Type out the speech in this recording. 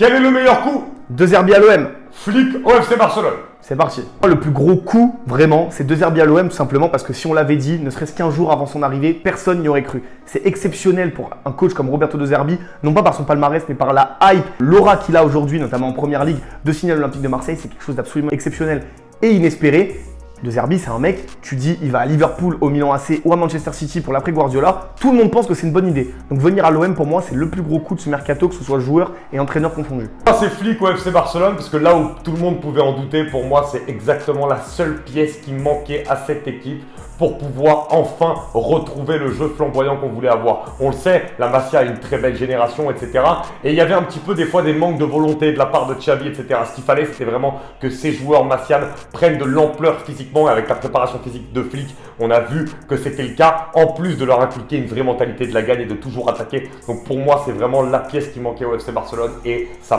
Quel est le meilleur coup? De Zerbi à l'OM. Flick au FC Barcelone. C'est parti. Le plus gros coup, vraiment, c'est De Zerbi à l'OM, tout simplement parce que si on l'avait dit, ne serait-ce qu'un jour avant son arrivée, personne n'y aurait cru. C'est exceptionnel pour un coach comme Roberto De Zerbi, non pas par son palmarès, mais par la hype, l'aura qu'il a aujourd'hui, notamment en Première Ligue, de signer à l'Olympique de Marseille. C'est quelque chose d'absolument exceptionnel et inespéré. De Zerbi, c'est un mec, tu dis, il va à Liverpool, au Milan AC ou à Manchester City pour l'après Guardiola, tout le monde pense que c'est une bonne idée. Donc venir à l'OM, pour moi, c'est le plus gros coup de ce mercato, que ce soit joueur et entraîneur confondus. C'est Flick au FC Barcelone, parce que là où tout le monde pouvait en douter, pour moi, c'est exactement la seule pièce qui manquait à cette équipe pour pouvoir enfin retrouver le jeu flamboyant qu'on voulait avoir. On le sait, la Masia a une très belle génération, etc. Et il y avait un petit peu des fois des manques de volonté de la part de Xavi, etc. Ce qu'il fallait, c'était vraiment que ces joueurs Massian prennent de l'ampleur physiquement. Et avec la préparation physique de Flick, on a vu que c'était le cas, en plus de leur inculquer une vraie mentalité de la gagne et de toujours attaquer. Donc pour moi, c'est vraiment la pièce qui manquait au FC Barcelone et ça